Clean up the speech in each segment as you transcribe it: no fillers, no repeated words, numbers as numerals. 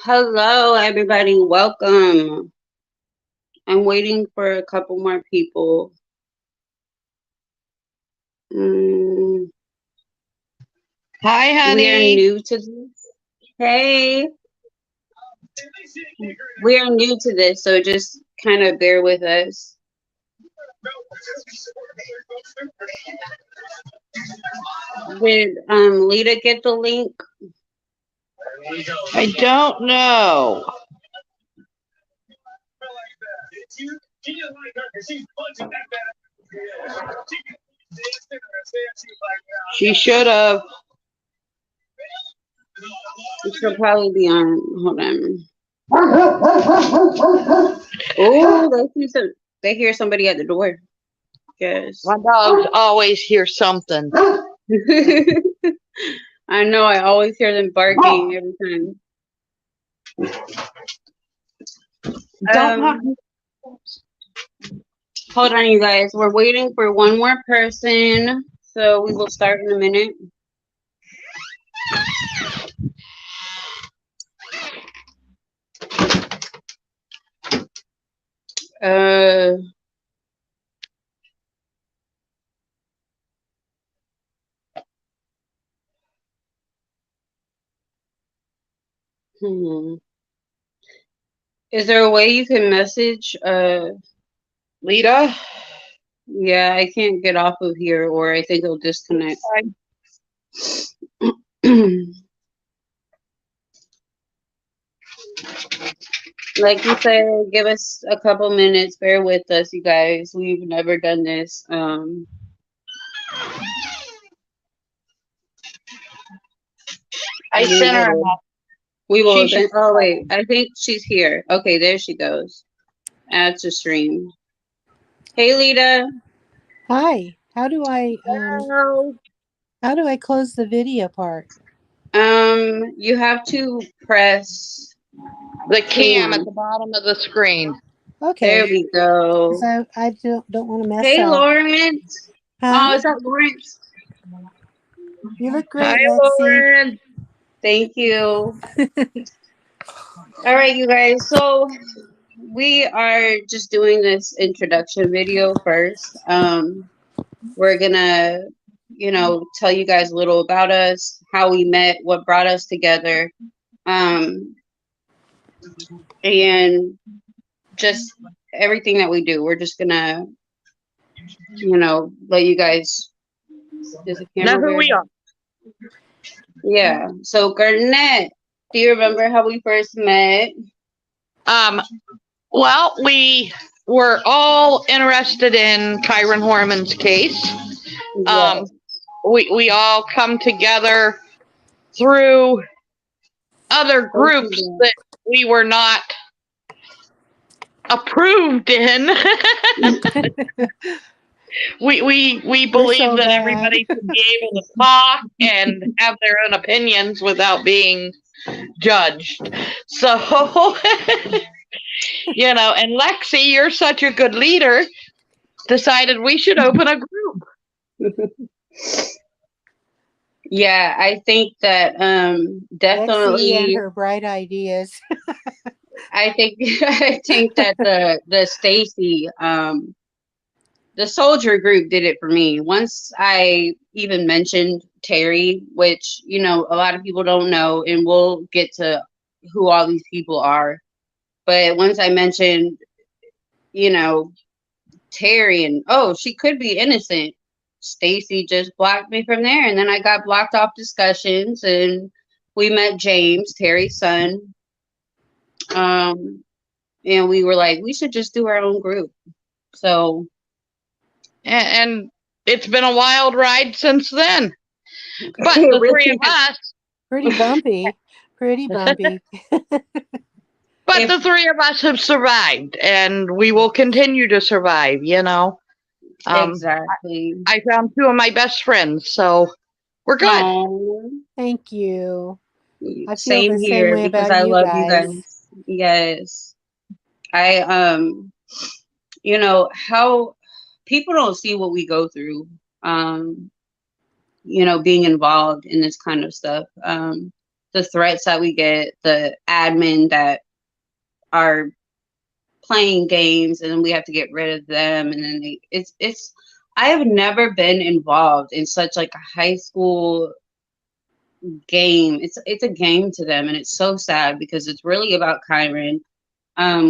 Hello, everybody. Welcome. I'm waiting for a couple more people. Mm, Hi, we are honey. new to this. Hey, we are new to this, so just kind of bear with us. Did Lita get the link? I don't know. She should have. It should probably be on. Hold on. Oh, they hear somebody at the door. Yes. My dogs always hear something. I know. I always hear them barking every time. Don't knock. Hold on, you guys. We're waiting for one more person, so we will start in a minute. Uh, hmm. Is there a way you can message? Lita? Yeah, I can't get off of here, or I think it'll disconnect. Like you said, give us a couple minutes. Bear with us, you guys. We've never done this. I We sent her a will. message. We will. She should. Oh wait, I think she's here. Okay, there she goes. Add to stream. Hey, Lita. Hi. Hello. How do I close the video part? You have to press The cam at cam. the bottom of the screen. There Okay. we go. 'Cause I don't want to mess Hey, up. Lawrence. Huh? Oh, is that Lawrence? You look Hi, great, Lexi. Lauren. Thank you. All right, you guys. So we are just doing this introduction video first. We're gonna, tell you guys a little about us, how we met, what brought us together, and just everything that we do. We're just gonna, let you guys. Is the Know camera who there? we are. Yeah. So Garnett, do you remember how we first met? Well, we were all interested in Kyron Horman's case. Yeah. We all come together through other groups that we were not approved in. we believe so that bad. everybody should be able to talk and have their own opinions without being judged. So, and Lexi, you're such a good leader, decided we should open a group. Yeah, I think that Lexi and definitely her bright ideas. I think that the Stacy the soldier group did it for me. Once I even mentioned Terry, which, a lot of people don't know, and we'll get to who all these people are. But once I mentioned, you know, Terry and she could be innocent. Stacy just blocked me from there, and then I got blocked off discussions, and we met James, Terry's son. And we were like, we should just do our own group. So And it's been a wild ride since then. But it the really three of us, Pretty bumpy. Pretty bumpy. but the three of us have survived, and we will continue to survive. exactly. I found two of my best friends, so we're good. Thank you. I feel Same the same here way because about I you love you guys. guys. Yes. I how people don't see what we go through. Being involved in this kind of stuff. the threats that we get, the admin that are playing games, and then we have to get rid of them, and then it's I have never been involved in such like a high school game. It's a game to them, and it's so sad because it's really about Kyron.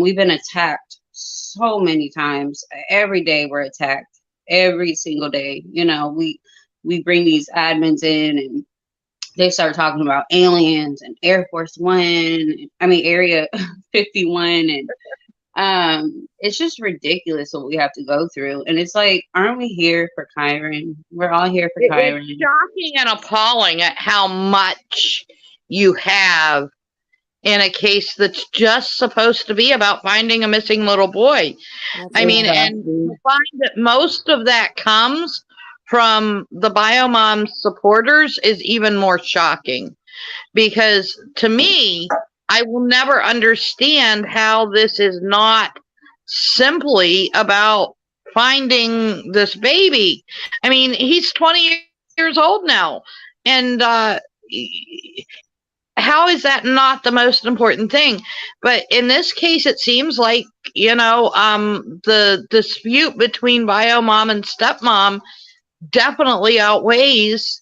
We've been attacked so many times. Every day we're attacked. Every single day. You know, we bring these admins in and they start talking about aliens and Air Force One. I mean Area 51, and it's just ridiculous what we have to go through. And it's like, aren't we here for Kyron? We're all here for Kyron. It's shocking and appalling at how much you have in a case that's just supposed to be about finding a missing little boy. I mean, and to find that most of that comes from the biomom supporters is even more shocking, because to me, I will never understand how this is not simply about finding this baby. I mean, he's 20 years old now, and how is that not the most important thing? But in this case, it seems like, you know, the dispute between biomom and stepmom definitely outweighs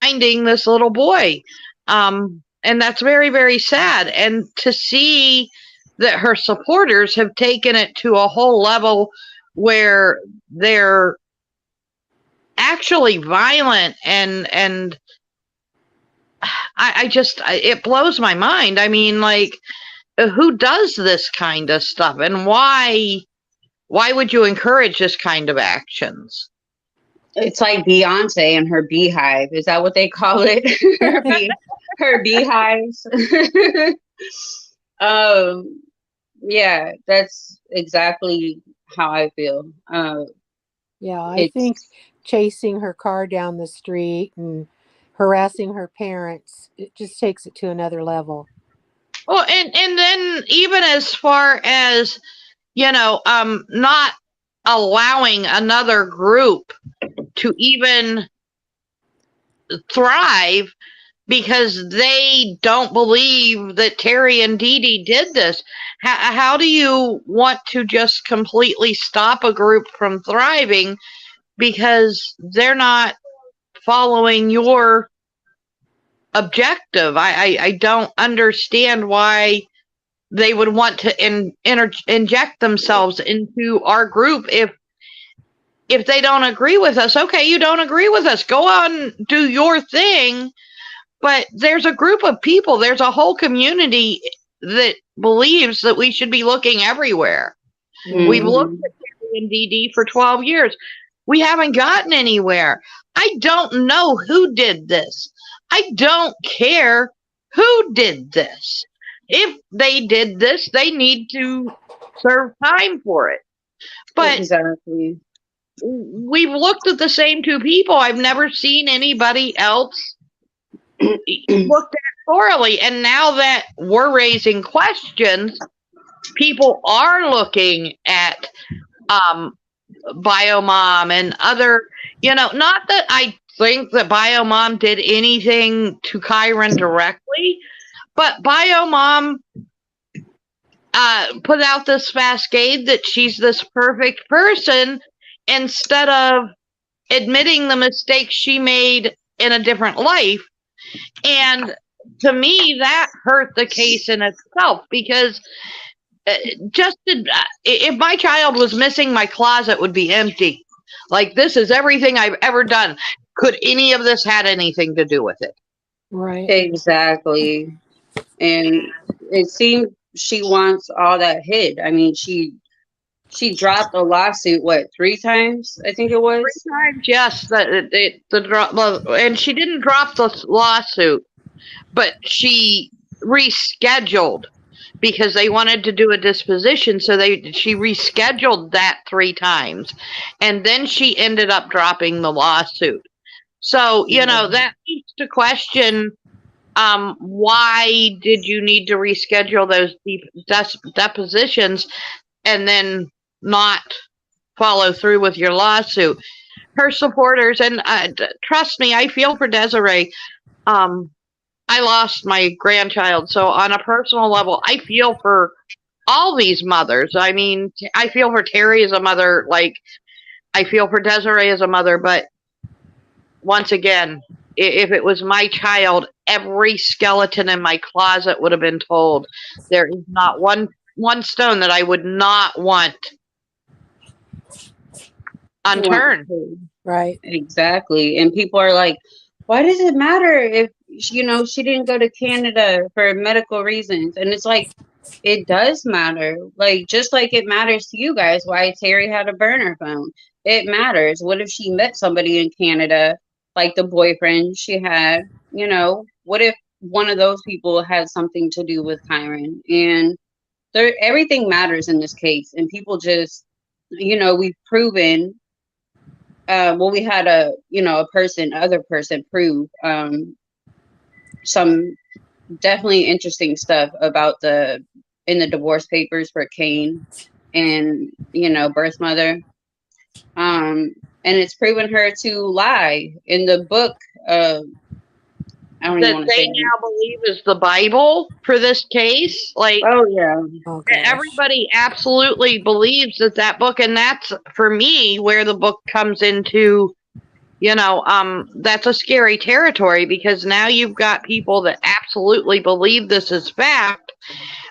finding this little boy. And that's very, very sad. And to see that her supporters have taken it to a whole level where they're actually violent, and I just, it blows my mind. I mean, like, who does this kind of stuff, and why would you encourage this kind of actions? It's like Beyonce and her beehive. Is that what they call it? her beehives. Yeah, that's exactly how I feel. Yeah, I think chasing her car down the street and harassing her parents, it just takes it to another level. Well, and then even as far as, you know, not allowing another group to even thrive because they don't believe that Terry and Dede did this. How do you want to just completely stop a group from thriving because they're not following your objective? I don't understand why they would want to inject themselves into our group if they don't agree with us. Okay, you don't agree with us. Go on, do your thing. But there's a group of people, there's a whole community that believes that we should be looking everywhere. Mm-hmm. We've looked at Terry and Dede for 12 years. We haven't gotten anywhere. I don't know who did this. I don't care who did this. If they did this, they need to serve time for it. But exactly. We've looked at the same two people. I've never seen anybody else looked at thoroughly. And now that we're raising questions, people are looking at biomom and other, you know, not that I think that biomom did anything to Kyron directly, but biomom put out this cascade that she's this perfect person instead of admitting the mistakes she made in a different life. And to me, that hurt the case in itself, because if my child was missing, my closet would be empty. Like, this is everything I've ever done. Could any of this had anything to do with it? Right. Exactly. And it seems she wants all that hid. I mean, she dropped a lawsuit, 3 times? I think it was 3 times. Yes, and she didn't drop the lawsuit, but she rescheduled because they wanted to do a disposition. So she rescheduled that 3 times, and then she ended up dropping the lawsuit. So, you know, that leads to question, why did you need to reschedule those depositions and then not follow through with your lawsuit? Her supporters, and trust me, I feel for Desiree. I lost my grandchild. So on a personal level, I feel for all these mothers. I mean, I feel for Terry as a mother, like I feel for Desiree as a mother, but once again, if it was my child, every skeleton in my closet would have been told. There is not one stone that I would not want unturned. Right. Exactly. And people are like, why does it matter if, she didn't go to Canada for medical reasons? And it's like, it does matter. Like, just like it matters to you guys why Terry had a burner phone. It matters. What if she met somebody in Canada, like the boyfriend she had? What if one of those people had something to do with Kyron? And everything matters in this case. And people just, we've proven we had other person prove some definitely interesting stuff about in the divorce papers for Kane and, birth mother. And it's proven her to lie in the book. I don't even That want to they say now believe is the Bible for this case. Like, oh yeah. Oh, gosh. everybody absolutely believes that book, and that's for me where the book comes into, that's a scary territory, because now you've got people that absolutely believe this is fact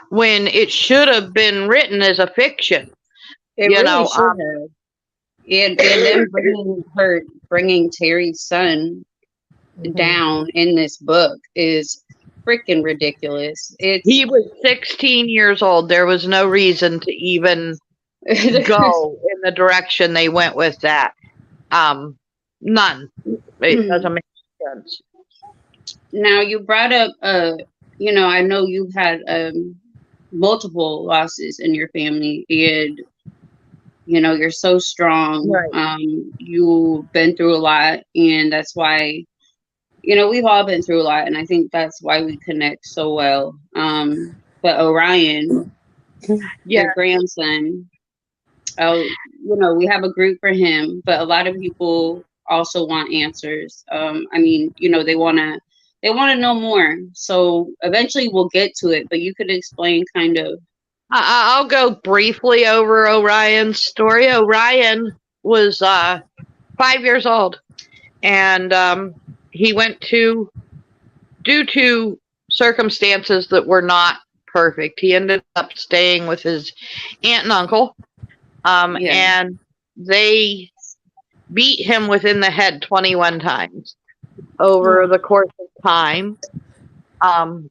when it should have been written as a fiction. It really should have. And then bringing Terry's son down in this book is freaking ridiculous. He was 16 years old. There was no reason to even go in the direction they went with that. None. It doesn't make sense. Now you brought up, I know you've had multiple losses in your family, and you're so strong. Right. You've been through a lot, and that's why. We've all been through a lot, and I think that's why we connect so well. But Orion, your grandson, we have a group for him, but a lot of people also want answers. They want to know more. So eventually we'll get to it, but you could explain kind of. I'll go briefly over Orion's story. Orion was 5 years old, and he went due to circumstances that were not perfect. He ended up staying with his aunt and uncle, and they beat him within the head 21 times over the course of time,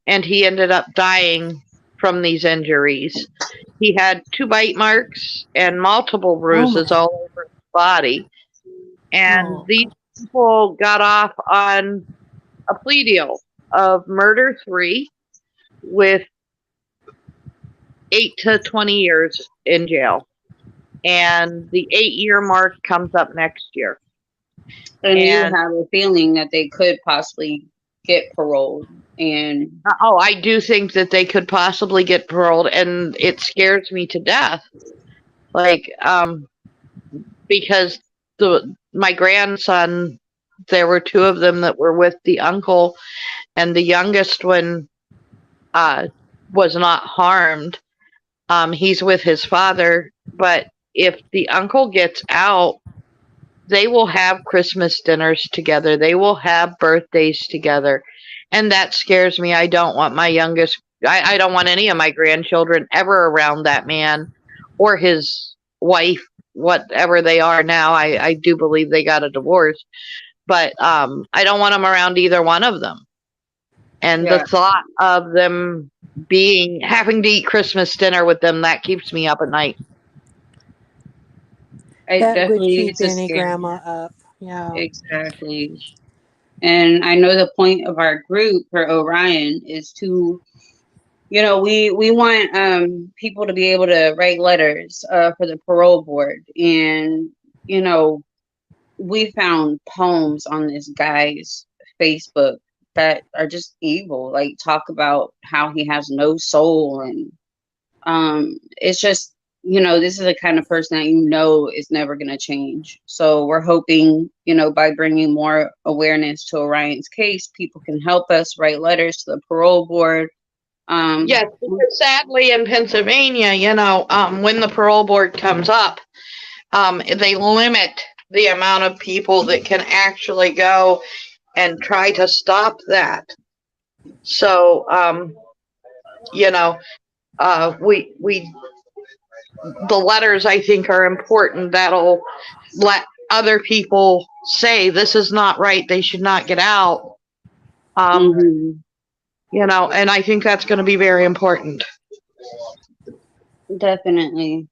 and he ended up dying from these injuries. He had 2 bite marks and multiple bruises all over his body, and these people got off on a plea deal of murder 3 with 8 to 20 years in jail. And the 8-year mark comes up next year. And you have a feeling that they could possibly get paroled. And I do think that they could possibly get paroled, and it scares me to death. Like, because my grandson, there were 2 of them that were with the uncle, and the youngest one was not harmed. He's with his father, but if the uncle gets out, they will have Christmas dinners together. They will have birthdays together. And that scares me. I don't want my I don't want any of my grandchildren ever around that man or his wife, whatever they are now. I do believe they got a divorce, but I don't want them around either one of them. And the thought of them having to eat Christmas dinner with them, that keeps me up at night. That would keep any grandma up. Yeah. Exactly. And I know the point of our group for Orion is to, we want people to be able to write letters for the parole board. And, we found poems on this guy's Facebook that are just evil, like talk about how he has no soul. And it's just, this is the kind of person that is never going to change. So we're hoping, by bringing more awareness to Orion's case, people can help us write letters to the parole board. Yes, because sadly in Pennsylvania, when the parole board comes up, they limit the amount of people that can actually go and try to stop that. So, we the letters, I think, are important. That'll let other people say this is not right. They should not get out. And I think that's going to be very important. Definitely.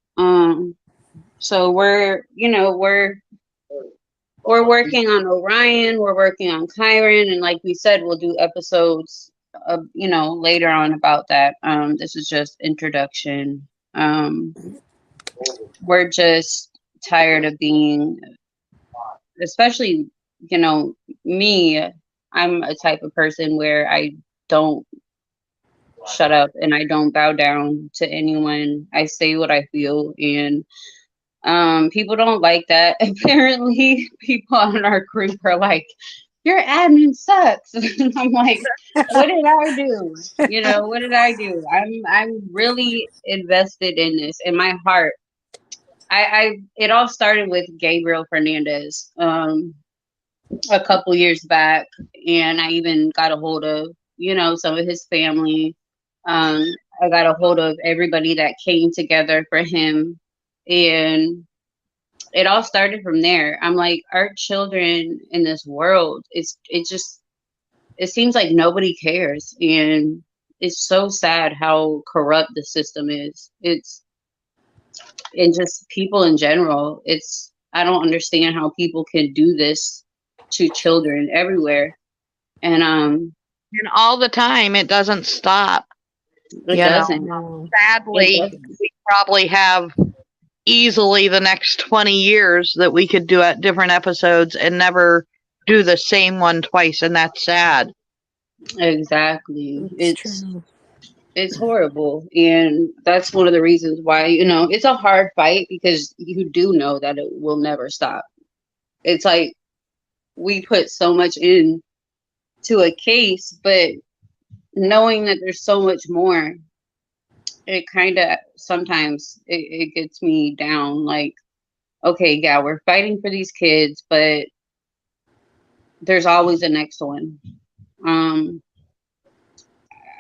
So we're working on Orion. We're working on Chiron, and like we said, we'll do episodes, later on about that. This is just introduction. We're just tired of being, especially, me. I'm a type of person where I don't shut up and I don't bow down to anyone. I say what I feel, and people don't like that. Apparently, people on our group are like, "Your admin sucks." And I'm like, "What did I do? What did I do? I'm really invested in this in my heart." It all started with Gabriel Fernandez a couple years back, and I even got a hold of some of his family. I got a hold of everybody that came together for him, and it all started from there. I'm like, our children in this world, it seems like nobody cares, and it's so sad how corrupt the system is. And just people in general. I don't understand how people can do this to children everywhere. And all the time, it doesn't stop. It doesn't. Sadly, we probably have easily the next 20 years that we could do at different episodes and never do the same one twice, and that's sad. Exactly. It's horrible, and that's one of the reasons why it's a hard fight, because you do know that it will never stop. It's like we put so much into a case, but knowing that there's so much more, it kind of sometimes it gets me down. Like, okay, yeah, we're fighting for these kids, but there's always a next one.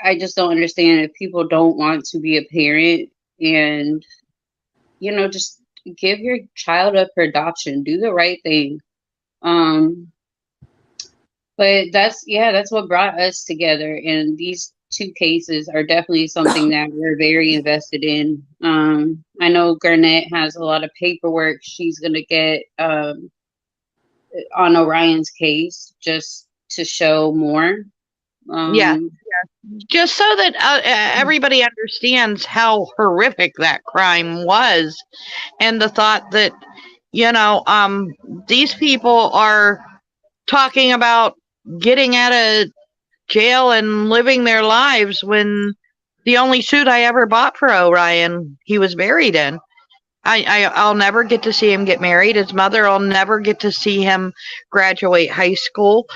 I just don't understand if people don't want to be a parent and, just give your child up for adoption, do the right thing. But that's what brought us together. And these two cases are definitely something that we're very invested in. I know Garnett has a lot of paperwork she's going to get on Orion's case just to show more. Just so that everybody understands how horrific that crime was, and the thought that these people are talking about getting out of jail and living their lives, when the only suit I ever bought for Orion, he was buried in. I'll never get to see him get married. His mother will never get to see him graduate high school.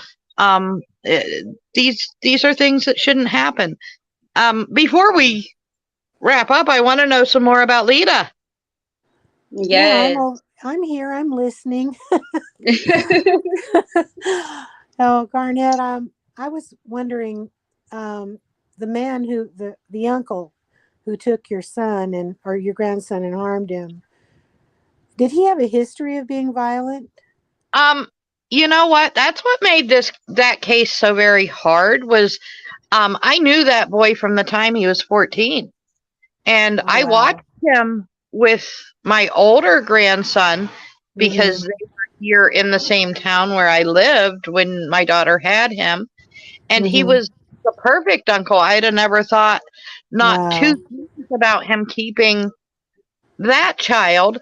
These are things that shouldn't happen. Before we wrap up, I want to know some more about Leda. Yes. Yeah, I'm here. I'm listening. Oh, Garnett, I was wondering, the man the uncle who took your son or your grandson and harmed him, did he have a history of being violent? You know what? That's what made that case so very hard. Was I knew that boy from the time he was 14, and I watched him with my older grandson, because they were here in the same town where I lived when my daughter had him, and he was the perfect uncle. I'd have never thought two things about him keeping that child.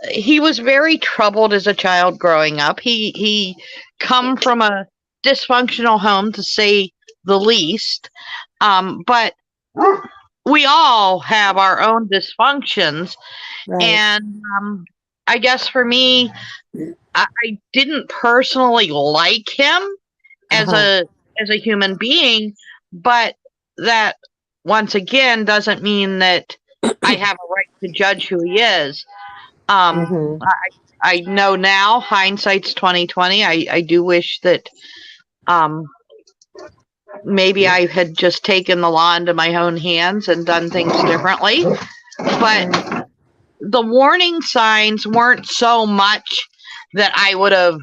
He was very troubled as a child growing up. He come from a dysfunctional home, to say the least. But we all have our own dysfunctions. Right. And I guess for me, I didn't personally like him as a human being, but that once again doesn't mean that I have a right to judge who he is. I know now, hindsight's 2020. I do wish that maybe I had just taken the law into my own hands and done things differently. But the warning signs weren't so much that I would have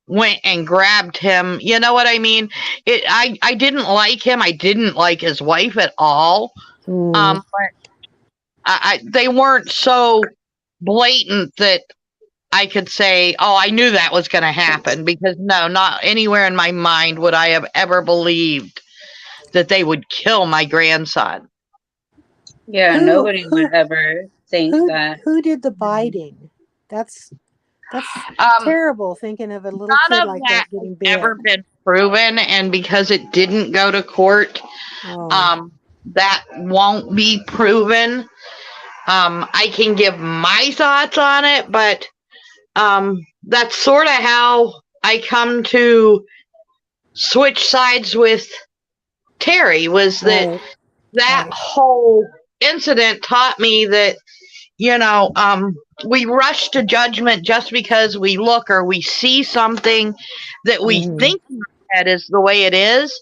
went and grabbed him. You know what I mean? I didn't like him. I didn't like his wife at all. But they weren't so blatant that I could say, oh, I knew that was going to happen, because no, not anywhere in my mind would I have ever believed that they would kill my grandson. Yeah, nobody would ever think that. Who did the biting? That's terrible, thinking of a little kid like that getting bit. Never been proven, and because it didn't go to court, that won't be proven. I can give my thoughts on it, but that's sort of how I come to switch sides with Terry, was that whole incident taught me that, we rush to judgment just because we look or we see something that we think that is the way it is.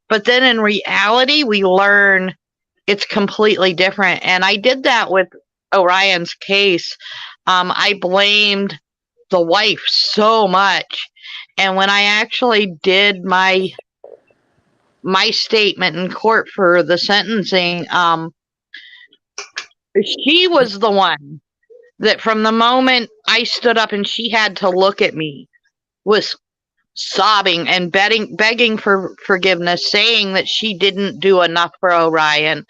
But then in reality, we learn it's completely different. And I did that with Orion's case. I blamed the wife so much. And when I actually did my statement in court for the sentencing, she was the one that from the moment I stood up and she had to look at me was sobbing and begging for forgiveness, saying that she didn't do enough for Orion,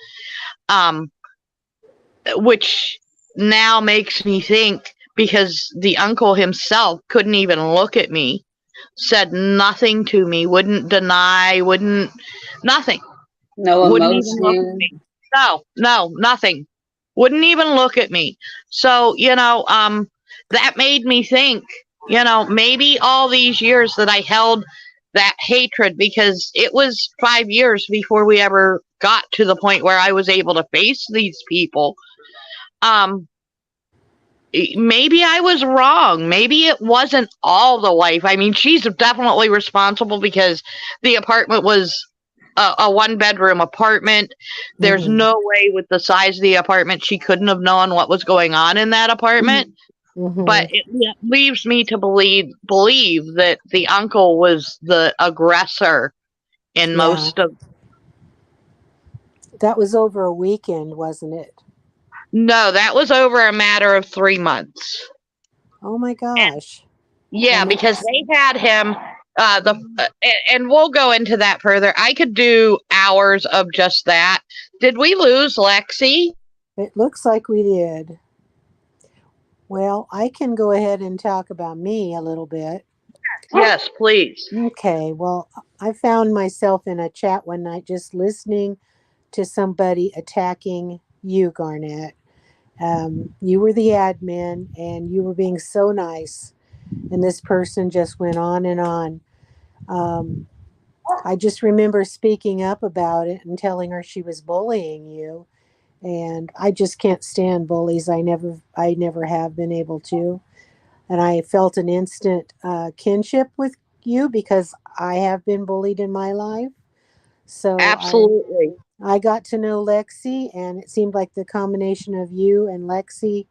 which now makes me think, because the uncle himself couldn't even look at me, said nothing to me, wouldn't deny, nothing. No wouldn't emotion. even look at me. No, nothing. Wouldn't even look at me. So, that made me think, maybe all these years that I held that hatred, because it was 5 years before we ever got to the point where I was able to face these people. Maybe I was wrong. Maybe it wasn't all the wife. I mean, she's definitely responsible, because the apartment was a 1-bedroom apartment. There's no way with the size of the apartment she couldn't have known what was going on in that apartment. But it leaves me to believe that the uncle was the aggressor in most of. That was over a weekend, wasn't it? No, that was over a matter of 3 months. Oh my gosh. Because they had him and we'll go into that further. I could do hours of just that. Did we lose Lexi? It looks like we did. Well, I can go ahead and talk about me a little bit. Yes, please. Okay. Well, I found myself in a chat one night just listening to somebody attacking you, Garnett. You were the admin and you were being so nice. And this person just went on and on. I just remember speaking up about it and telling her she was bullying you. And I just can't stand bullies. I never have been able to. And I felt an instant kinship with you because I have been bullied in my life. So absolutely. I got to know Lexi, and it seemed like the combination of you and Lexi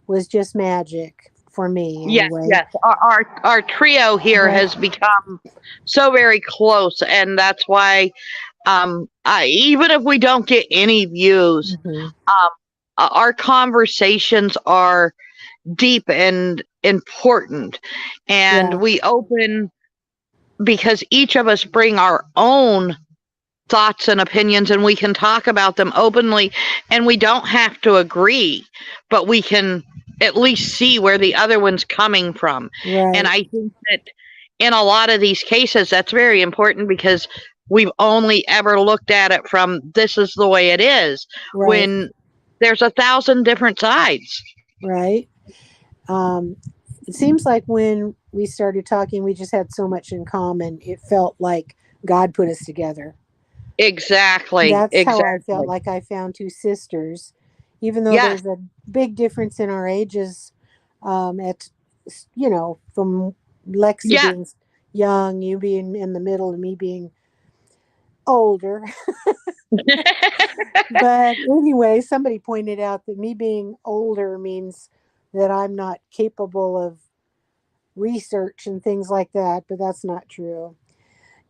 was just magic for me. Anyway. Yes. Our trio here has become so very close, and that's why even if we don't get any views, our conversations are deep and important, and we open because each of us bring our own thoughts and opinions, and we can talk about them openly, and we don't have to agree, but we can at least see where the other one's coming from. And I think that in a lot of these cases, that's very important, because we've only ever looked at it from this is the way it is, Right. when there's 1,000 different sides. Right. It seems like when we started talking, we just had so much in common. It felt like God put us together. Exactly. That's how I felt, Exactly. like I found two sisters, even though Yes. there's a big difference in our ages. At from Lexi Yeah. being young, you being in the middle, and me being older. But anyway, somebody pointed out that me being older means that I'm not capable of research and things like that, but that's not true.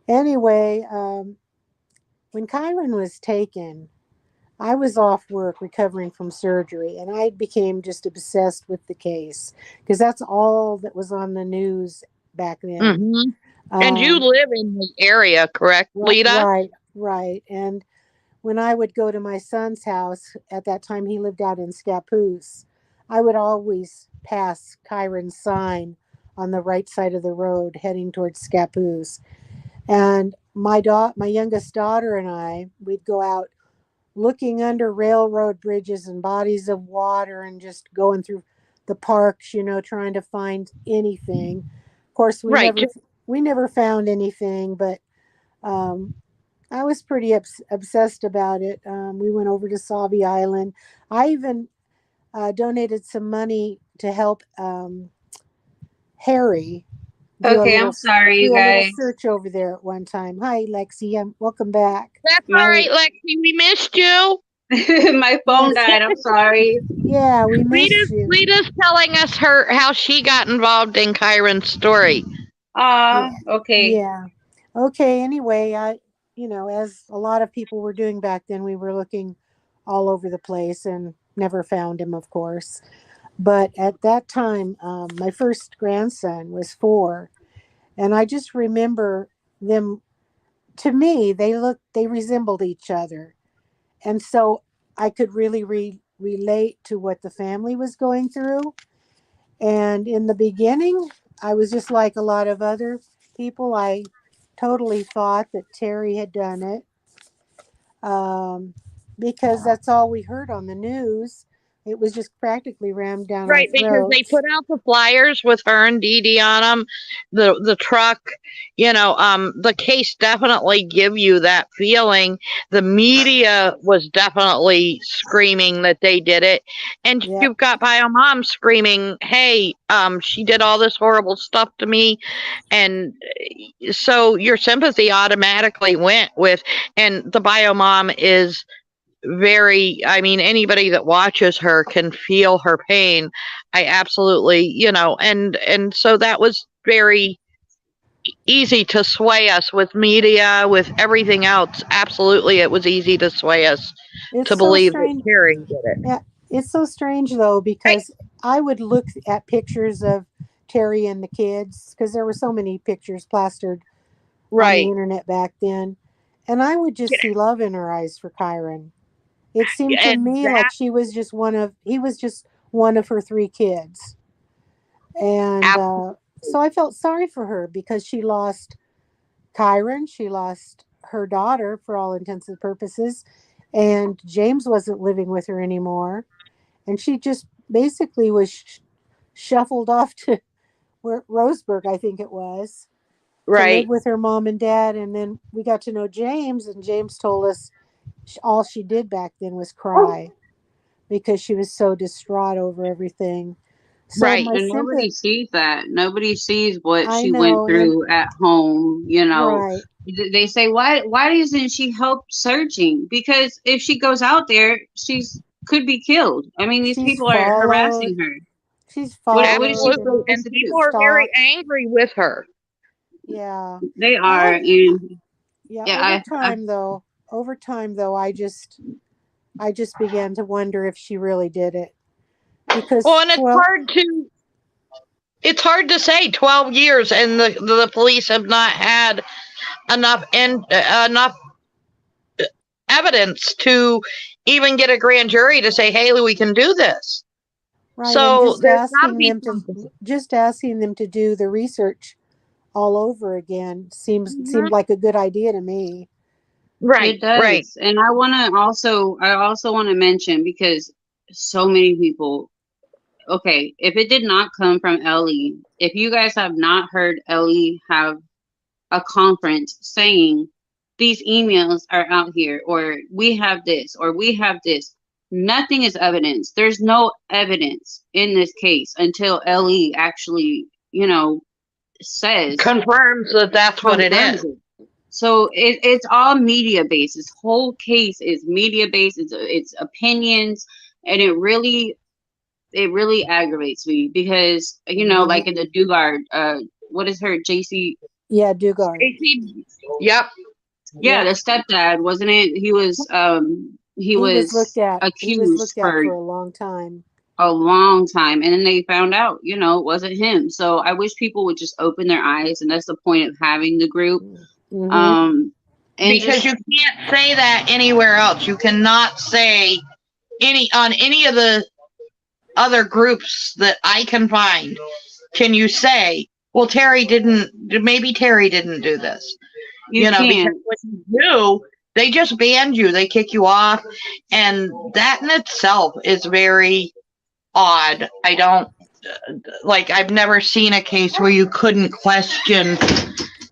Anyway, when Kyron was taken, I was off work recovering from surgery, and I became just obsessed with the case because that's all that was on the news back then. Hmm. And you Um, live in the area, correct, Lita? right, right. And when I would go to my son's house, at that time he lived out in Scappoose, I would always pass Kyron's sign on the right side of the road heading towards Scappoose. And my youngest daughter and we'd go out looking under railroad bridges and bodies of water and just going through the parks, trying to find anything. Of course, Right. we never found anything, but um, I was pretty obsessed about it. We went over to Sauvie Island. I even donated some money to help Harry Okay, I'm sorry, you do a little guys. search over there at one time. Hi, Lexi. Welcome back. That's all My right, Lexi. We missed you. my phone Yes. died. I'm sorry. Yeah, we missed you. Lita's telling us how she got involved in Kyron's story. Ah, Yeah. okay. Yeah. Okay. Anyway, as a lot of people were doing back then, we were looking all over the place and never found him, of course. But at that time, my first grandson was 4, and I just remember them. To me, they resembled each other, and so I could really relate to what the family was going through. And in the beginning, I was just like a lot of other people. I totally thought that Terry had done it, because that's all we heard on the news. It was just practically rammed down our Right, because they throats. put out the flyers with her and Dede on them, the truck. The case definitely give you that feeling. The media was definitely screaming that they did it, and Yep. you've got bio mom screaming, "Hey, she did all this horrible stuff to me," and so your sympathy automatically went with, and the bio mom is very, I mean, anybody that watches her can feel her pain. I absolutely, and so that was very easy to sway us with media, with everything else. Absolutely, it was easy to sway us It's to so believe that strange. Terry did it. Yeah, it's so strange though, Right. because I would look at pictures of Terry and the kids, because there were so many pictures plastered on the Right. internet back then, and I would just see love in her eyes for Kyron. It seemed to And me like that he was just one of her 3 kids. And so I felt sorry for her because she lost Kyron, she lost her daughter for all intents and purposes, and James wasn't living with her anymore. And she just basically was shuffled off to Roseburg, I think it was, to live right. with her mom and dad. And then we got to know James, and James told us all she did back then was cry because she was so distraught over everything. So Right. my And nobody sympathy, sees that. Nobody sees what I she went know, and through at home. right, They say, why isn't she help searching? Because if she goes out there, she's could be killed. I mean, these she's people are followed, harassing her. she's What is she followed and Absolutely. supposed And to people do? are very stalked. angry with her. Yeah. They Well, are, and yeah. yeah, Over time though, I just began to wonder if she really did it, Well, because and it's hard to say 12 years and the police have not had enough evidence to even get a grand jury to say, hey, we can do this. right, and So there's got to be something. just asking them to do the research all over again seemed like a good idea to me. Right, It does. And I also want to mention, because so many people, okay, if it did not come from Ellie, if you guys have not heard Ellie have a conference saying these emails are out here, or we have this, or we have this, nothing is evidence. There's no evidence in this case until Ellie actually, says, confirms that that's what it confirms is. it. So it's all media based. This whole case is media based. It's opinions, and it really aggravates me because like in the Dugard, what is her, JC? Yeah, Dugard. Yep. Yeah, the stepdad, wasn't it? He was accused for a long time. a long time, and then they found out it wasn't him. So I wish people would just open their eyes, and that's the point of having the group. Mm-hmm. And because you can't say that anywhere else. You cannot say on any of the other groups that I can find. Can you say, well, maybe Terry didn't do this? you because can't. when you do, they just ban you. They kick you off. And that in itself is very odd. I don't, I've never seen a case where you couldn't question,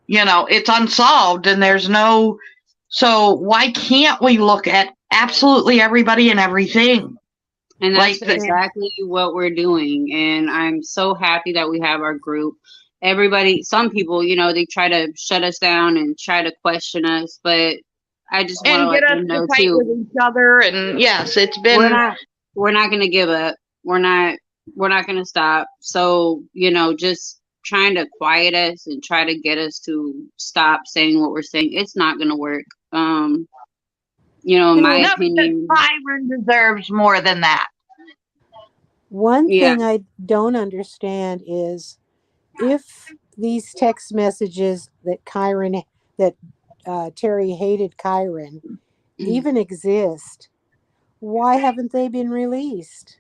it's unsolved and there's no, so why can't we look at absolutely everybody and everything? And that's exactly what we're doing. And I'm so happy that we have our group. Everybody, some people, they try to shut us down and try to question us, but I just want to let them know too. With each other, and yes, it's been. We're not going to give up. We're not going to stop. So just trying to quiet us and try to get us to stop saying what we're saying. It's not going to work. In my opinion, Byron deserves more than that. One thing I don't understand is if these text messages that Terry hated Kyron even exist, why haven't they been released?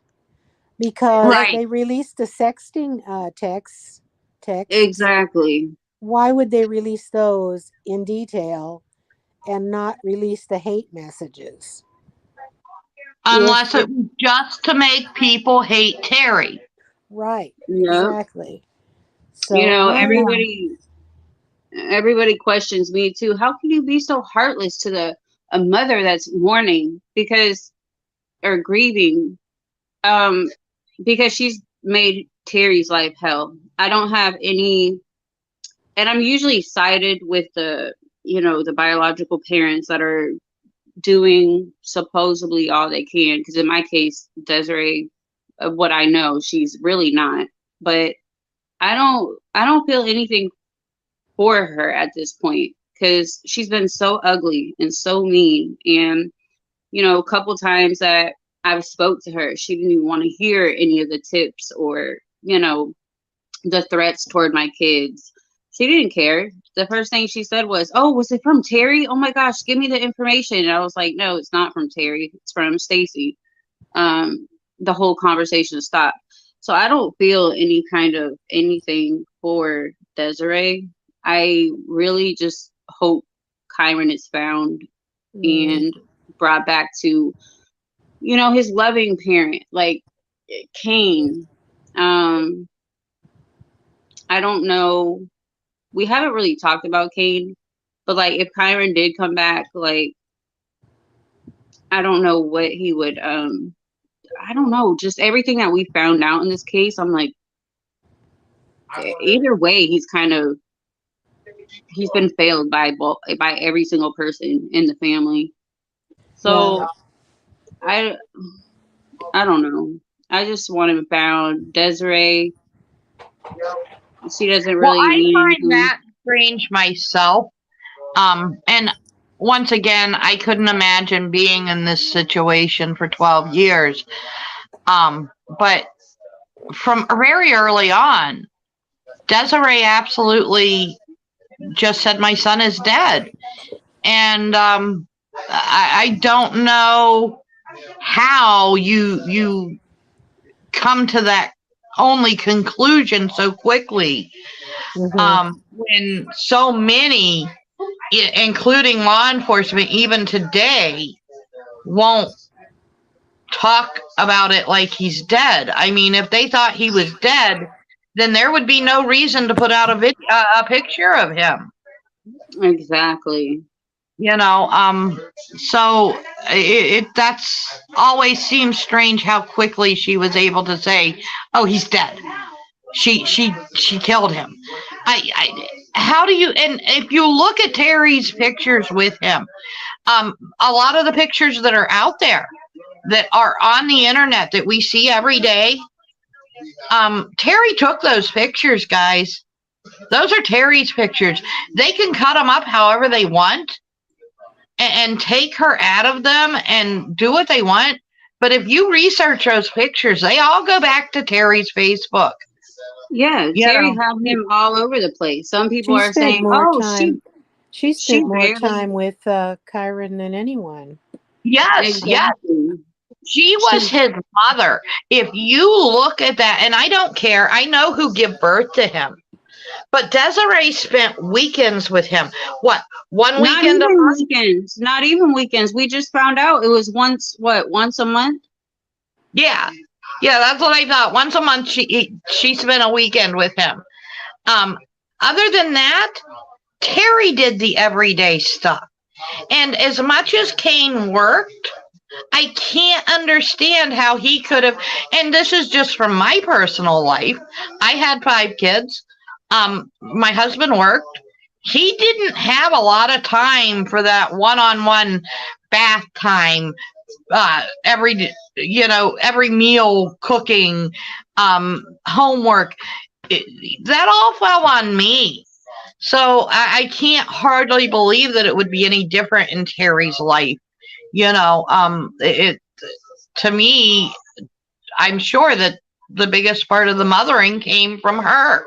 Because they released the sexting text. Exactly. Why would they release those in detail and not release the hate messages? Unless it was just to make people hate Terry. Right. Yep. Exactly. So everybody questions me too. How can you be so heartless to a mother that's mourning or grieving because she's made Terry's life hell? I don't have any, and I'm usually sided with the biological parents that are doing supposedly all they can, because in my case, Desiree, of what I know, she's really not. But I don't feel anything for her at this point, because she's been so ugly and so mean. And a couple times that I've spoke to her, she didn't even want to hear any of the tips or the threats toward my kids. She didn't care. The first thing she said was, "Oh, was it from Terry? Oh my gosh, give me the information." And I was like, "No, it's not from Terry. It's from Stacy." The whole conversation stopped. So I don't feel any kind of anything for Desiree. I really just hope Kyron is found and brought back to, his loving parent, like Kane. I don't know. We haven't really talked about Kane, but if Kyron did come back, I don't know what he would, I don't know, just everything that we found out in this case, I'm like, either way, he's been failed by every single person in the family. So I don't know. I just want him found. Desiree, she doesn't really I find that strange myself. And once again, I couldn't imagine being in this situation for 12 years. But from very early on, Desiree absolutely just said, "My son is dead." And I don't know how you come to that only conclusion so quickly. When so many, including law enforcement, even today, won't talk about it like he's dead. I mean, if they thought he was dead, then there would be no reason to put out a picture of him. Exactly. So that's always seems strange how quickly she was able to say, "Oh, he's dead. She killed him." How do you? And if you look at Terry's pictures with him, a lot of the pictures that are out there that are on the internet that we see every day, Terry took those pictures, guys. Those are Terry's pictures. They can cut them up however they want and take her out of them and do what they want. But if you research those pictures, they all go back to Terry's Facebook. Yeah, Terry had him all over the place. Some people are saying, she spent more time with Kyron than anyone. Yes, exactly. Yes. She was his mother. If you look at that, and I don't care, I know who gave birth to him. But Desiree spent weekends with him. What, one weekend a month? Weekends. Not even weekends. We just found out it was once a month? Yeah. Yeah, that's what I thought. Once a month she spent a weekend with him. Other than that, Terry did the everyday stuff. And as much as Kane worked, I can't understand how he could have, and this is just from my personal life. I had 5 kids. My husband worked. He didn't have a lot of time for that one-on-one bath time, every meal cooking, homework. That all fell on me. So I can't hardly believe that it would be any different in Terry's life. To me, I'm sure that the biggest part of the mothering came from her.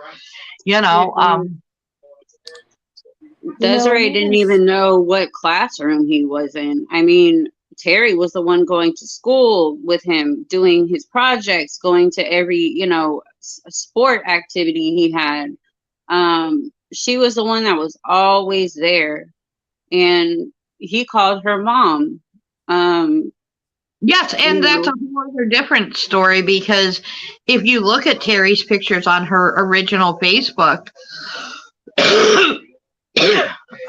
Desiree didn't even know what classroom he was in. I mean, Terry was the one going to school with him, doing his projects, going to every, sport activity he had. She was the one that was always there. And he called her mom. Yes, and that's a whole other different story, because if you look at Terry's pictures on her original Facebook,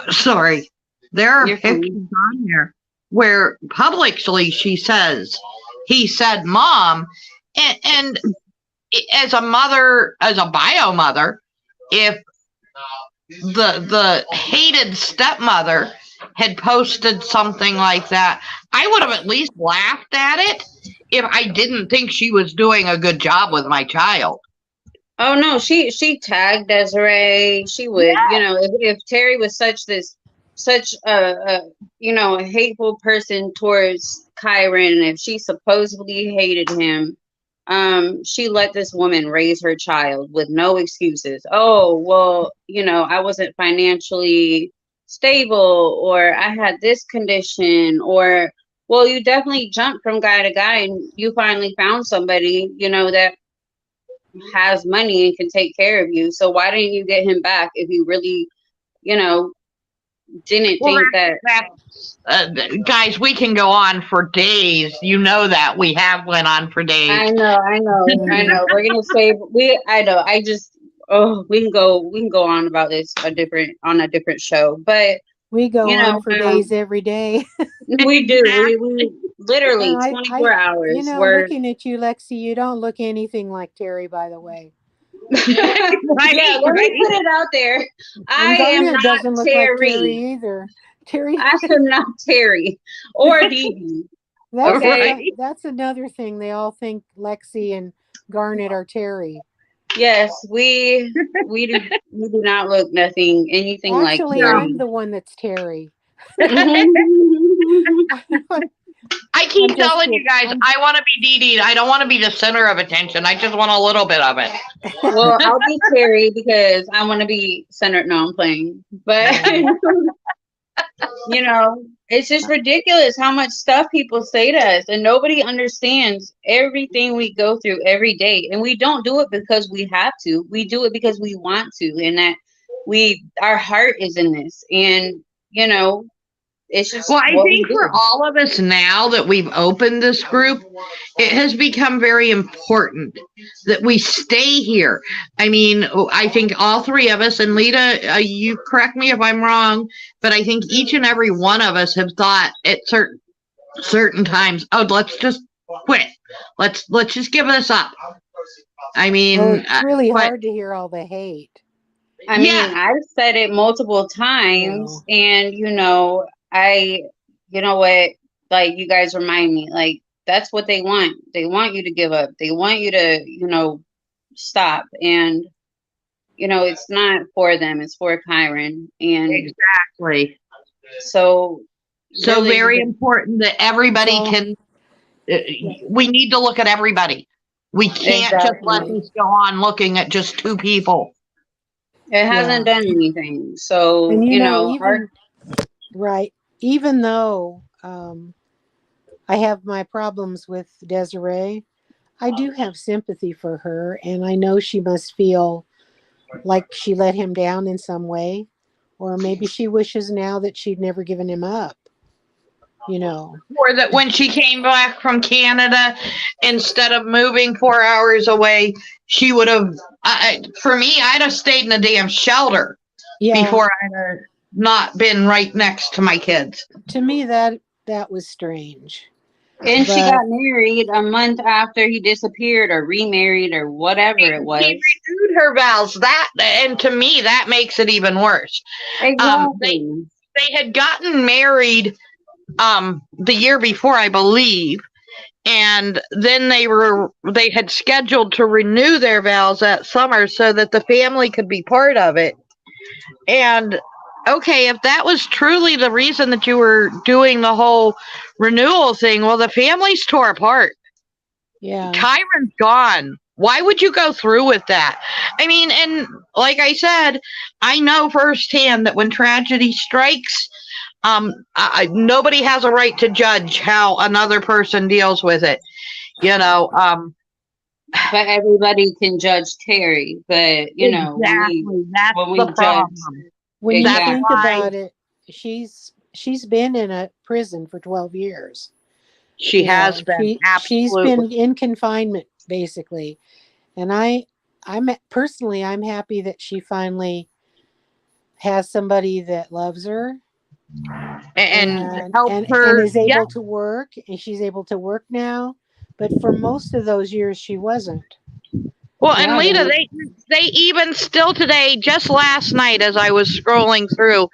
sorry, there are pictures on there where publicly she says, he said, "Mom," and as a mother, as a bio mother, if the hated stepmother had posted something like that, I would have at least laughed at it if I didn't think she was doing a good job with my child. Oh no, she tagged Desiree. She would, if Terry was such a hateful person towards Kyron, if she supposedly hated him, she let this woman raise her child with no excuses. Oh, well, I wasn't financially stable, or I had this condition, or, well, you definitely jumped from guy to guy and you finally found somebody, that has money and can take care of you. So why didn't you get him back if you really, didn't think that? Guys, we can go on for days. You know that we have went on for days. I know. We're gonna save. I know. We can go on about this on a different show, but we go on for days every day. We do. We literally 24 hours. Looking at you, Lexi, you don't look anything like Terry, by the way. Let me put it out there. I am not doesn't look Terry. Like Terry either. Terry, I am not Terry or Dede. That's another thing. They all think Lexi and Garnet are Terry. Yes, we do not look anything like Terry. Actually, I'm the one that's Terry. I keep telling you guys, I want to be Dede. I don't want to be the center of attention. I just want a little bit of it. Well, I'll be Terry because I want to be centered. No, I'm playing. But You know, it's just ridiculous how much stuff people say to us, and nobody understands everything we go through every day. And we don't do it because we have to. We do it because we want to, and that our heart is in this. And you know, it's just Well, I what we think for do. all of us now that we've opened this group, it has become very important that we stay here. I mean, I think all three of us, and Lita, you correct me if I'm wrong, but I think each and every one of us have thought at certain times, oh, let's just quit. Let's just give this up. I Oh, mean, it's really but hard to hear all the hate. I mean, yeah, I've said it multiple I times, know. and you know what, like you guys remind me, like that's what they want. They want you to give up. They want you to, stop. And it's not for them. It's for Kyron. And exactly. so, So really, very important that everybody So, can. yeah, We need to look at everybody. We can't just let exactly, this go on looking at just two people. it hasn't yeah. done anything. So, And our right, even though I have my problems with Desiree, I do have sympathy for her, and I know she must feel like she let him down in some way, or maybe she wishes now that she'd never given him up, you know. Or that when she came back from Canada, instead of moving 4 hours away, she would have. For me, I'd have stayed in a damn shelter Yeah, before I'd have not been right next to my kids. to me that was strange. and she But got married a month after he disappeared, or remarried, or whatever it She was. renewed her vows. And to me, that makes it even worse. They Exactly. they had gotten married the year before, I believe, and then they had scheduled to renew their vows that summer so that the family could be part of it. And okay, if that was truly the reason that you were doing the whole renewal thing, well, the family's tore apart. yeah, Kyron's gone. Why would you go through with that? I mean, and like I said, I know firsthand that when tragedy strikes, nobody has a right to judge how another person deals with it. You know, But everybody can judge Terry. But exactly. That's when the we judge, problem. when you That's exactly. think why about it, she's been in a prison for 12 years. she has been She's absolutely. been in confinement basically. And I'm happy that she finally has somebody that loves her And and help and her. is Yeah. able to work, and she's able to work now, but for most of those years she wasn't. Well, and Yeah, Lita, they even still today, just last night, as I was scrolling through,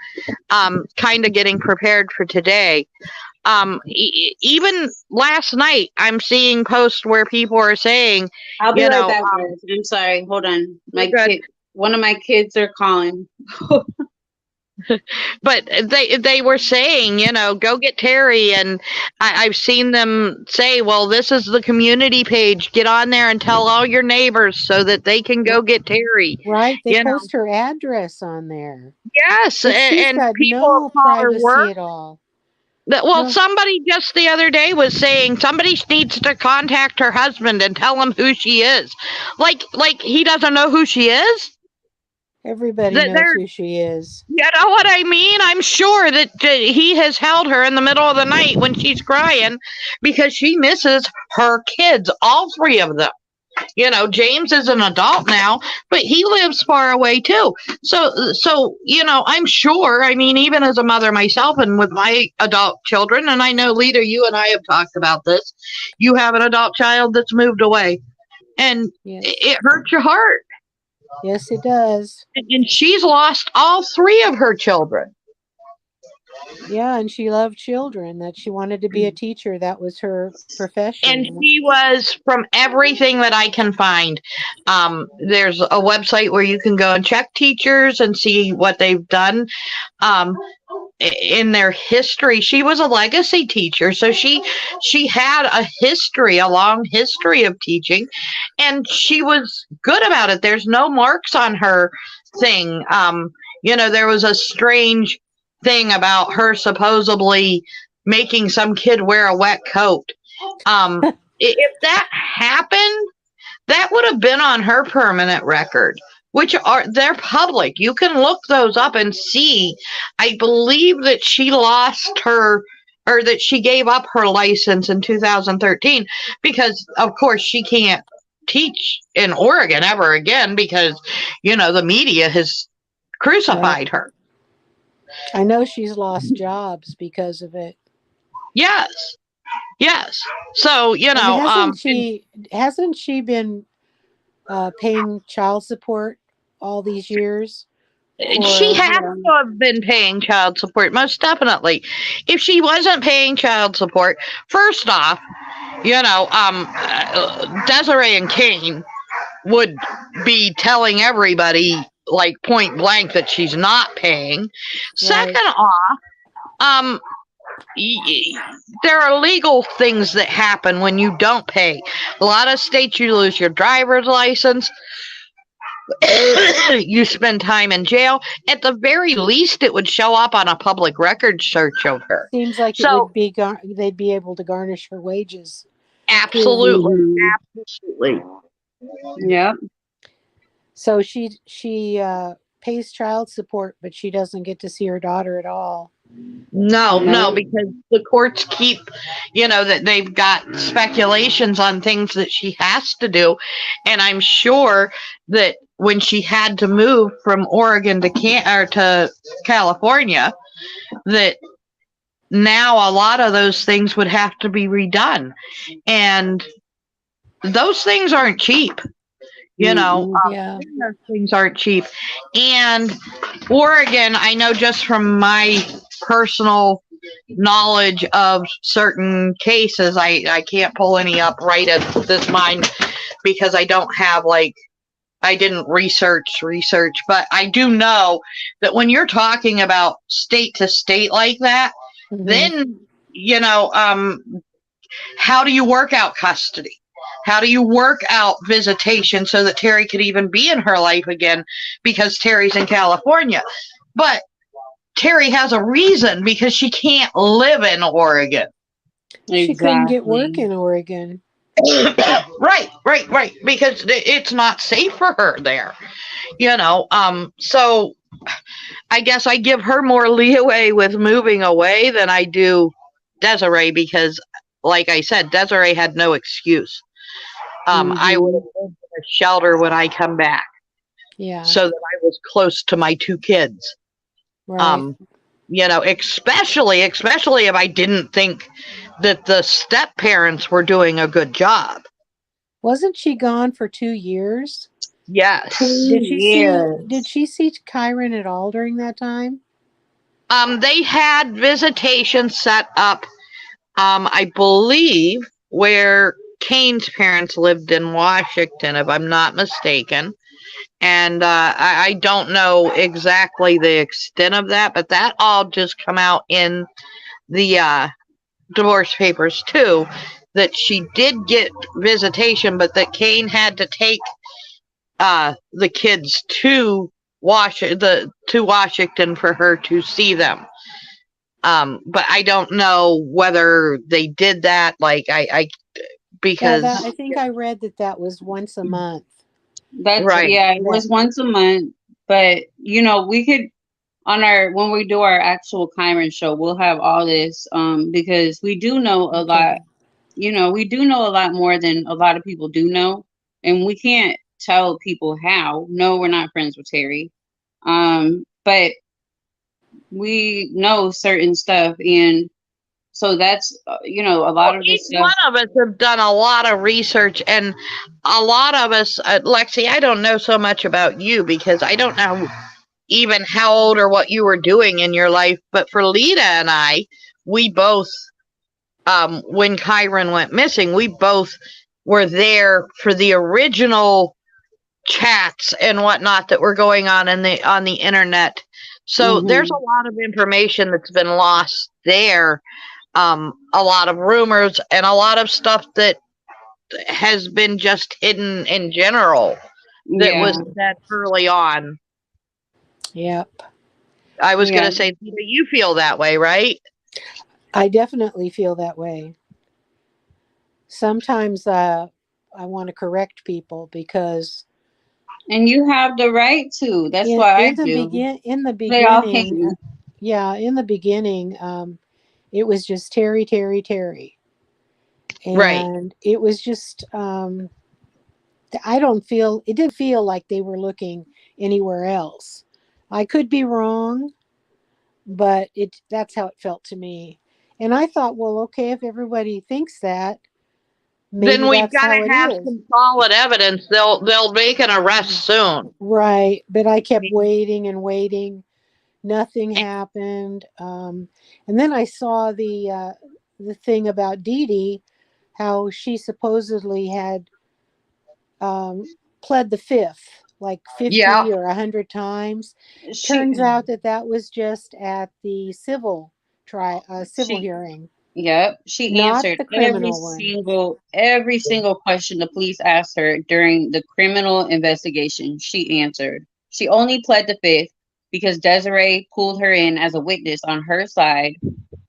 kind of getting prepared for today. Even last night, I'm seeing posts where people are saying, I'll be you right know, back, guys. I'm sorry. Hold on. we're good. One of my kids are calling. But they were saying, go get Terry, and I've seen them say, well, this is the community page. Get on there and tell all your neighbors so that they can go get Terry. Right, they You know, post her address on there, yes, but she's and got people no call her work. privacy at all. Well, No, somebody just the other day was saying somebody needs to contact her husband and tell him who she is. Like he doesn't know who she is. everybody That knows they're, who she is. you know what I mean? I'm sure that he has held her in the middle of the night when she's crying because she misses her kids, all three of them. James is an adult now, but he lives far away too. So I'm sure. I mean, even as a mother myself, and with my adult children, and I know, Lita, you and I have talked about this. You have an adult child that's moved away, and Yes, it hurts your heart. yes, it does. And she's lost all three of her children. Yeah, and she loved children. That she wanted to be a teacher. That was her And profession. she was, from everything that I can find, there's a website where you can go and check teachers and see what they've done in their history. She was a legacy teacher, so she had a long history of teaching, and she was good about it. There's no marks on her thing. There was a strange thing about her supposedly making some kid wear a wet coat. If that happened, that would have been on her permanent record, which they're public. You can look those up and see. I believe that she lost her, or that she gave up her license in 2013 because, of course, she can't teach in Oregon ever again because, the media has crucified her. I know she's lost jobs because of it. Yes. So, hasn't she been paying child support all these years? She has to have been paying child support, most definitely. If she wasn't paying child support, first off, Desiree and Kane would be telling everybody, like, point blank that she's not paying. Right. Second off, there are legal things that happen when you don't pay. A lot of states, you lose your driver's license. You spend time in jail. At the very least, it would show up on a public record search of her. Seems like it would be they'd be able to garnish her wages. Absolutely. Absolutely. Yep. So she pays child support, but she doesn't get to see her daughter at all. No, because the courts keep, that they've got speculations on things that she has to do. And I'm sure that when she had to move from Oregon to California, that now a lot of those things would have to be redone. And those things aren't cheap. Those things aren't cheap. And Oregon, I know just from my personal knowledge of certain cases, I can't pull any up right at this mind because I don't have, I didn't research, but I do know that when you're talking about state to state like that, then, how do you work out custody? How do you work out visitation so that Terry could even be in her life again? Because Terry's in California. But Terry has a reason because she can't live in Oregon. She couldn't get work in Oregon. Right. Because it's not safe for her there. So I guess I give her more leeway with moving away than I do Desiree because, like I said, Desiree had no excuse. I would have lived in a shelter when I come back. Yeah. So that I was close to my two kids. Right. Especially if I didn't think that the step parents were doing a good job. Wasn't she gone for 2 years? Yes. Did she see Kyron at all during that time? They had visitation set up, I believe, where Kane's parents lived in Washington, if I'm not mistaken. And I don't know exactly the extent of that, but that all just come out in the divorce papers too, that she did get visitation, but that Kane had to take the kids to Washington for her to see them. But I don't know whether they did that. Because I think I read that was once a month. That's right. Yeah, it was once a month. But we could when we do our actual Kyron show, we'll have all this because we do know a lot. We do know a lot more than a lot of people do know, and we can't tell people how. No, we're not friends with Terry, but we know certain stuff, and so that's a lot of this stuff. One of us have done a lot of research, and a lot of us, Lexi, I don't know so much about you because I don't know even how old or what you were doing in your life. But for Lita and I, we both, when Kyron went missing, we both were there for the original chats and whatnot that were going on the internet. So there's a lot of information that's been lost there. A lot of rumors and a lot of stuff that has been just hidden in general that was said early on. Yep. I was going Yeah. to say, you feel that way, right? I definitely feel that way. Sometimes I want to correct people because And you have the right to. That's in what I in the do. begin in the They all hate beginning, me. yeah, in the beginning, it was just Terry, Terry, Terry, Right. and it was just I don't feel it didn't feel like they were looking anywhere else. I could be wrong, but it that's how it felt to me. And I thought, well, okay, if everybody thinks that, Then maybe we've that's got how to it have is. some solid evidence. They'll make an arrest soon. Right. But I kept waiting and waiting. Nothing happened. And then I saw the thing about Dede, how she supposedly had pled the fifth like Yeah. 50 or 100 times. She Turns out that that was just at the civil she hearing, Yep, she not answered the criminal one. every single question the police asked her during the criminal investigation. She answered. She only pled the fifth because Desiree pulled her in as a witness on her side,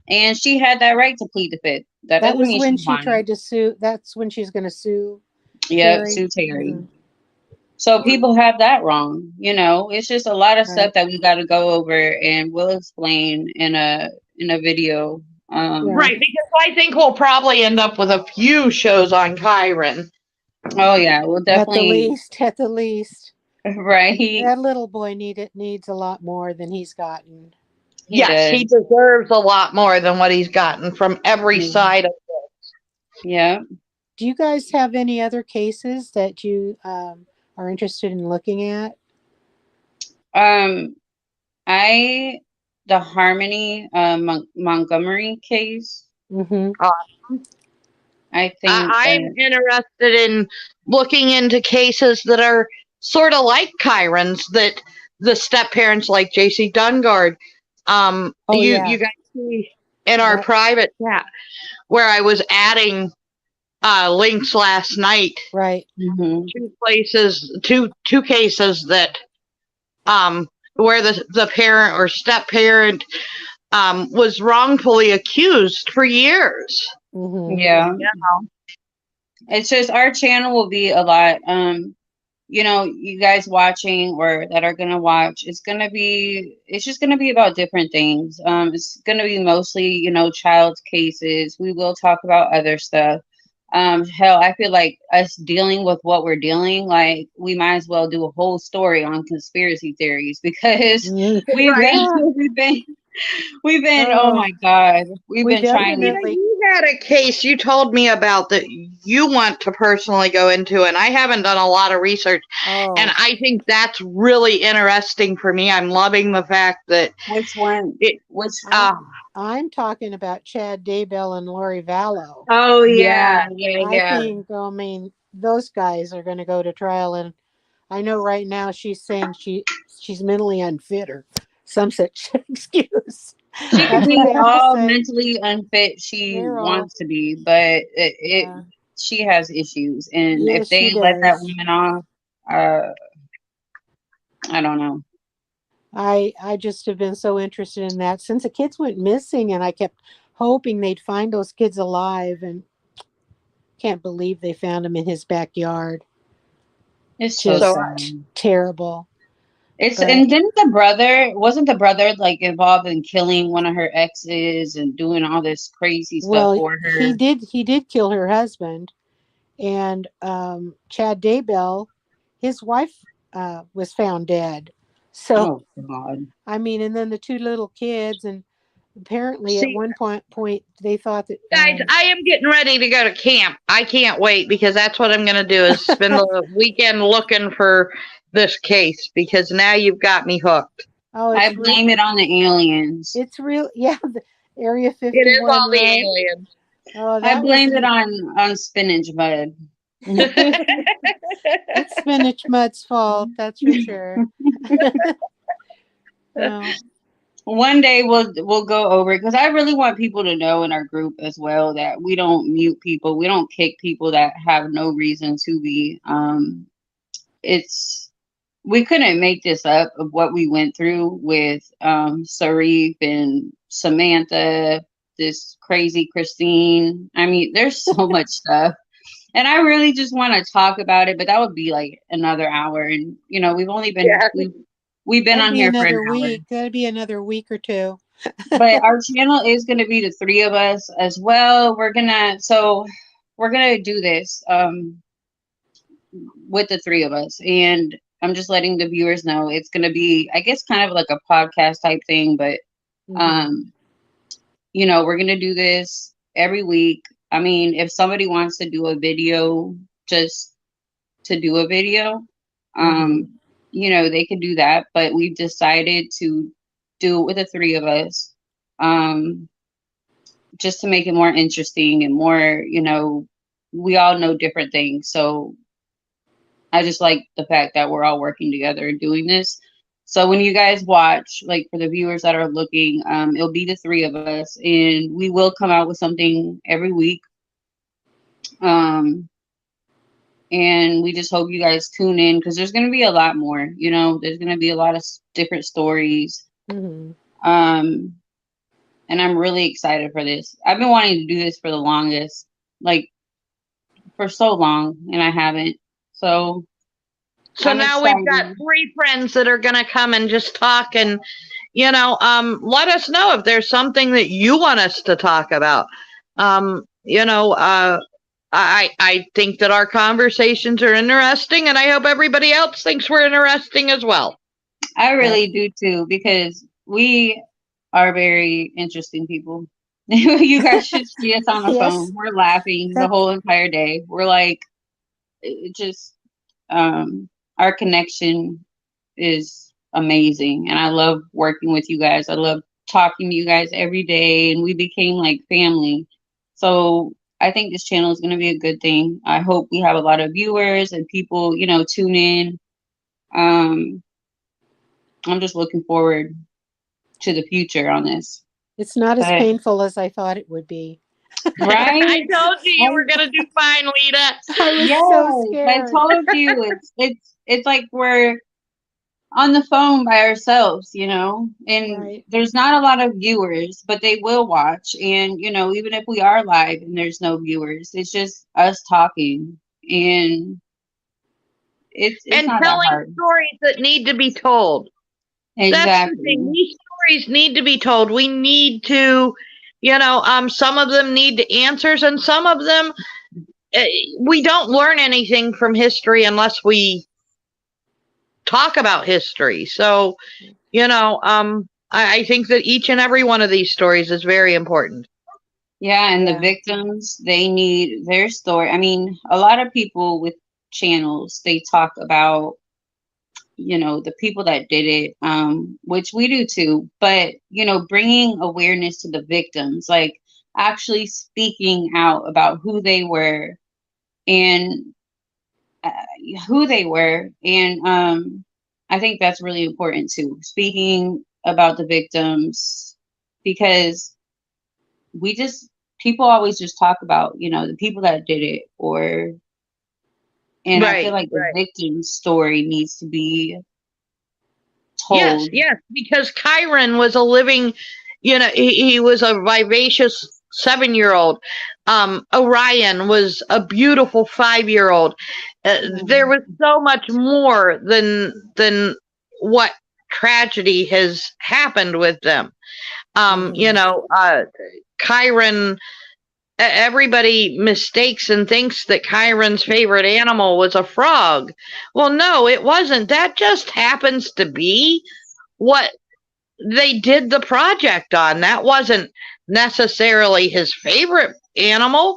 and she had that right to plead the fifth. That That doesn't was mean when she's she lying. tried to sue. That's when she's going to sue Yep, Terry. Sue Terry. Hmm. So people have that wrong. It's just a lot of stuff Right. that we got to go over, and we'll explain in a video. Yeah. Right, because I think we'll probably end up with a few shows on Chiron. Oh yeah, we'll At the definitely least, at the least, right. He that little boy needs a lot more than he's gotten. he Yes, he does. deserves a lot more than what he's gotten from every Yeah. side of Yeah. Do you guys have any other cases that you are interested in looking at? Um, I the Harmony Montgomery case. Mm-hmm. it. I think I'm that interested in looking into cases that are sort of like Chiron's, that the step parents like JC Dungard. Oh yeah, You guys see in our that private chat where I was adding links last night. right. mhm. Two cases that where the parent or step parent was wrongfully accused for years. Mm-hmm. Yeah. Yeah. It's just our channel will be a lot. You guys watching or that are gonna watch, it's just gonna be about different things. It's gonna be mostly, child's cases. We will talk about other stuff. Hell, I feel like us dealing with what we're dealing, like we might as well do a whole story on conspiracy theories because Mm, we've been yeah. we've been we've been oh Oh, my God, we've we been trying. definitely. You had a case you told me about that you want to personally go into, and I haven't done a lot of research, and Oh, I think that's really interesting for me. I'm loving the fact that Which one? it. Which Uh, I'm talking about Chad Daybell and Lori Vallow. Oh yeah, yeah, yeah, I yeah. think, I mean, those guys are going to go to trial, and I know right now she's saying she's mentally unfit or some such excuse. She could That's what be they have to all say. mentally unfit she They're all, wants to be, but yeah, she has issues, and if yes, she they let that does. woman off, uh, I don't know. I just have been so interested in that since the kids went missing, and I kept hoping they'd find those kids alive, and can't believe they found them in his backyard. It's so so Just sad. terrible. It's But and then wasn't the brother like involved in killing one of her exes and doing all this crazy stuff well, for he her? did kill her husband, and Chad Daybell, his wife was found dead. So Oh God. I mean, and then the two little kids, and apparently at see, one point they thought that guys, I am getting ready to go to camp. I can't wait because that's what I'm going to do is spend the weekend looking for this case because now you've got me hooked. oh, I blame it on the aliens. it's real, yeah, the Area It is 51, all the right? aliens. Oh, I that was blame it on spinach mud. it's spinach mud's fault, that's for sure. Well, One day we'll go over it because I really want people to know in our group as well that we don't mute people, we don't kick people that have no reason to be. It's we couldn't make this up of what we went through with Sarif and Samantha, this crazy Christine. I mean, there's so much stuff. And I really just want to talk about it, but that would be like another hour. And you know, we've only been Yeah. we've been That'd on be here for an another hour. week. That'd be another week or two. But our channel is gonna be the three of us as well. We're gonna do this with the three of us. And I'm just letting the viewers know it's gonna be, I guess, kind of like a podcast type thing, but Mhm. you know, we're gonna do this every week. I mean, if somebody wants to do a video, just to do a video, Mhm. you know, they can do that. But we've decided to do it with the three of us, just to make it more interesting and more, you know, we all know different things. So I just like the fact that we're all working together and doing this. So when you guys watch, like for the viewers that are looking, it'll be the three of us, and we will come out with something every week. Um, and we just hope you guys tune in because there's going to be a lot more. You know, there's going to be a lot of different stories. Mhm. Um, and I'm really excited for this. I've been wanting to do this for the longest, like for so long, and I haven't. So So I'm now we've got excited. 3 friends that are going to come and just talk, and let us know if there's something that you want us to talk about. I think that our conversations are interesting, and I hope everybody else thinks we're interesting as well. I really do too, because we are very interesting people. You guys should see us on the Yes. phone. We're laughing the That's whole entire day. We're like, it just, our connection is amazing. And I love working with you guys. I love talking to you guys every day. And we became like family. So I think this channel is going to be a good thing. I hope we have a lot of viewers and people, you know, tune in. Um, I'm just looking forward to the future on this. it's not as But painful as I thought it would be. I right? told you you were going to do fine, Lita. I was Yes, so I scared. told you it's like we're on the phone by ourselves, you know, and Right. there's not a lot of viewers, but they will watch. And, you know, even if we are live and there's no viewers, it's just us talking, and it's And not that telling hard. stories that need to be told. That's the thing. Exactly. These stories need to be told. We need to, some of them need answers, and some of them, we don't learn anything from history unless we talk about history. So, I think that each and every one of these stories is very important. Yeah, and the Yeah. victims, they need their story. I mean, a lot of people with channels, they talk about, you know, the people that did it, which we do too, but, you know, bringing awareness to the victims, like actually speaking out about and uh, who they were. And I think that's really important too, speaking about the victims, because we just, people always just talk about, you know, the people that did it, and I feel Right, like the right. victim's story needs to be Yes, told. yes, because Kyron was a living, he was a vivacious 7-year-old. Orion was a beautiful 5-year-old. There was so much more than what tragedy has happened with them. Mhm. Kyron, everybody mistakes and thinks that Kyron's favorite animal was a frog. Well, no, it wasn't. That just happens to be what they did the project on. That wasn't necessarily his favorite animal.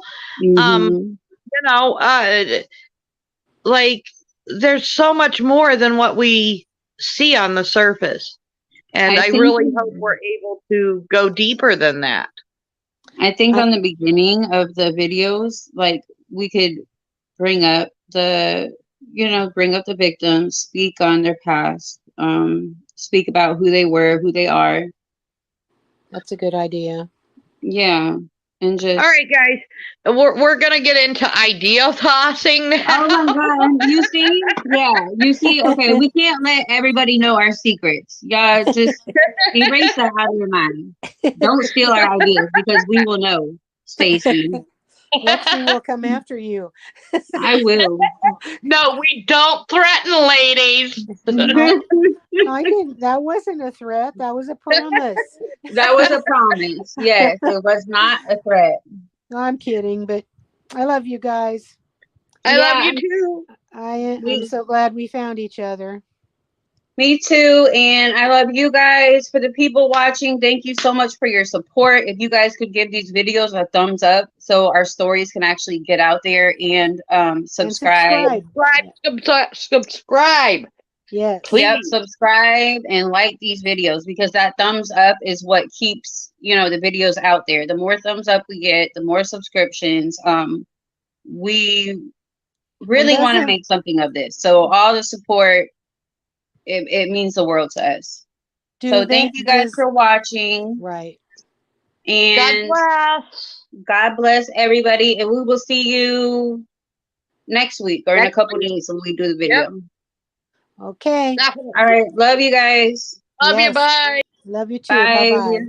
Um, Hmm. you know, uh, like there's so much more than what we see on the surface. And I I think really hope we're able to go deeper than that. I think I on the beginning of the videos, like we could bring up bring up the victims, speak on their past, speak about who they were, who they are. That's a good idea. Yeah. and All just. right, guys. We're gonna get into idea tossing now. Oh my God. You see? Yeah. You see? Okay. We can't let everybody know our secrets. Y'all just erase that out of your mind. Don't steal our ideas because we will know, Stacy. Lexi will come after you. I will. No, we don't threaten ladies. I didn't. That wasn't a threat. That was a promise. That was a promise. Yes. It was not a threat. I'm kidding, but I love you guys. I love Yeah. you too. I'm so glad we found each other. Me too. And I love you guys. For the people watching, thank you so much for your support. If you guys could give these videos a thumbs up so our stories can actually get out there and subscribe. Subscribe. Yes. Please. Yep, subscribe and like these videos because that thumbs up is what keeps, the videos out there. The more thumbs up we get, the more subscriptions. We really want to make something of this. So all the support, it means the world to us. So thank you guys for watching. Right. And God bless everybody. And we will see you next week or in a couple days when we do the video. Yep. Okay. All right. Love you guys. Love you. Bye. Love you too. Bye. Bye-bye.